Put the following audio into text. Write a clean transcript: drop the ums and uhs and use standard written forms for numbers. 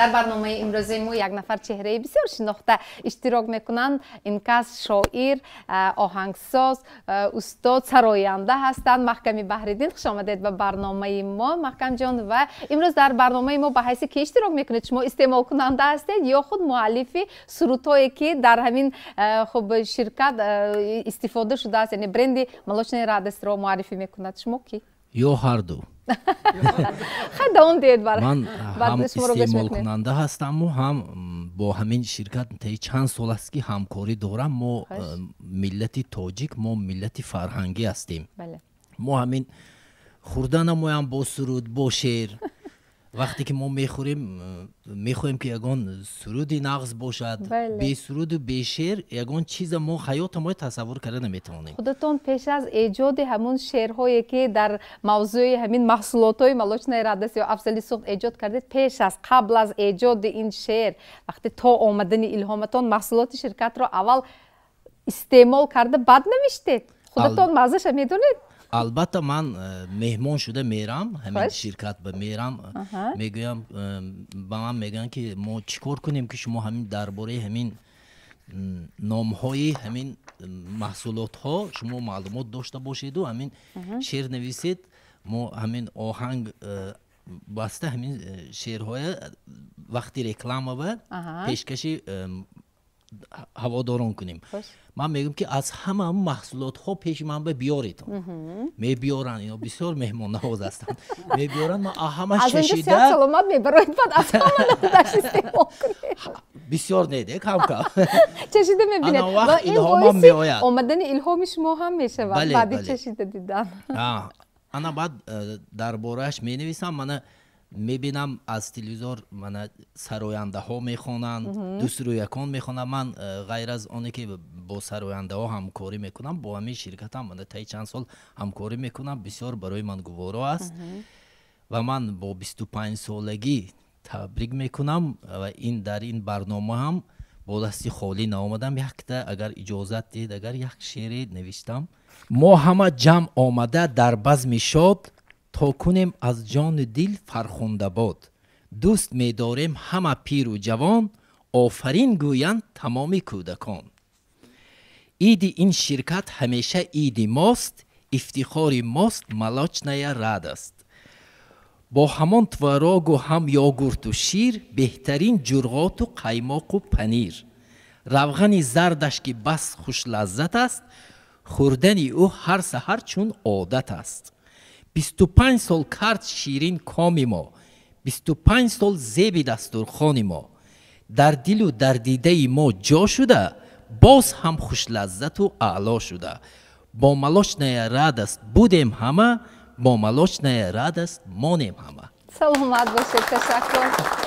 در برنامه امروزی ما یک نفر چهره بسیار شناخته اشتراک میکنند. این کس شاعر، آهنگساز، استاد، سراینده هستند. محکمی بحرالدین، خوش آمدید به برنامه ما محکم جان. و امروز در برنامه ما به حیث که اشتراک میکنید، شما استماع کننده هستید یا خود مؤلف سرودهایی که در همین خب شرکت استفاده شده است، یعنی برند ملوچنی رادس رو معرفی میکند؟ شما کی؟ یا هر دو. خیلی دوام دید برای من هم استعمال کننده هستم و هم با همین شرکت تا چند سال است که همکاری دارم. ما ملت تاجیک، ما ملت فرهنگی هستیم. ما همین خوردن هم با سرود، با شعر. وقتی که ما میخوریم که یگان سرودی نغز باشد، بی سرود و بی شعر یگان چیز ما حیات ما تصور کرده نمیتونیم. خودتون پیش از ایجاد همون شعرهایی که در موضوع همین محصولات‌های ملوچنی رادس یا افضلی سوخت ایجاد کردید، پیش از قبل از ایجاد این شعر وقتی تا آمدن الهامتون محصولات شرکت رو اول استعمال کرده بعد نوشتید؟ خودتون مزهش میدونید؟ البته من مهمان شده میرم همین شرکت به میرم، میگویم با من میگن که ما چیکار کنیم که شما همین درباره همین نامهای همین محصولات ها شما معلومات داشته باشید و همین شعر نویسید. ما همین آهنگ بسته همین شعرهای وقتی رکلام و پیشکشی هواداران کنیم. من میگم که از همه محصولات ها پیش من بیارید. میبیارن، اینا بسیار مهمان نواز هستند. میبیارن، من همه چشیده. از اینجا سیاد سلامت میبرید بعد از همه نمودش استعمال کنید. بسیار نیده، کم کم. چشیده میبینید. و این باعثی آمدن الهام شما هم میشه و بعدی چشیده دیدن. انا بعد دربارهش می نویسم. من میبینم از تلویزیون من سراینده ها میخوانند، دوست رو یکان میخوانند. من غیر از آنه که با سراینده ها همکاری میکنم، با همین شرکت هم من تا چند سال همکاری میکنم. بسیار برای من گوارا است و من با 25 سالگی تبریک میکنم و این در این برنامه هم با دستی خالی نآمدم. یک تا اگر اجازت دید، اگر یک شعری نوشتم. ما همه جمع آمده در بزم شاد، تا کنیم از جان دل فرخنده باد. دوست می داریم همه پیر و جوان، آفرین گویند تمام کودکان. عید این شرکت همیشه عید ماست، افتخار ماست ملوچنی رادس. با همان تواراگ و هم یاگورت و شیر، بهترین جرغات و قیماق و پنیر. روغن زردش که بس خوش لذت است، خوردن او هر سحر چون عادت است. 25 سال کرد شیرین کام ما، 25 سال زیب دسترخوان ما. در دل و در دیده ما جا شده، باز هم خوش لذت و اعلا شده. با ملوچنی رادس بودیم همه، با ملوچنی رادس مانیم همه. سلامت باشید، تشکر.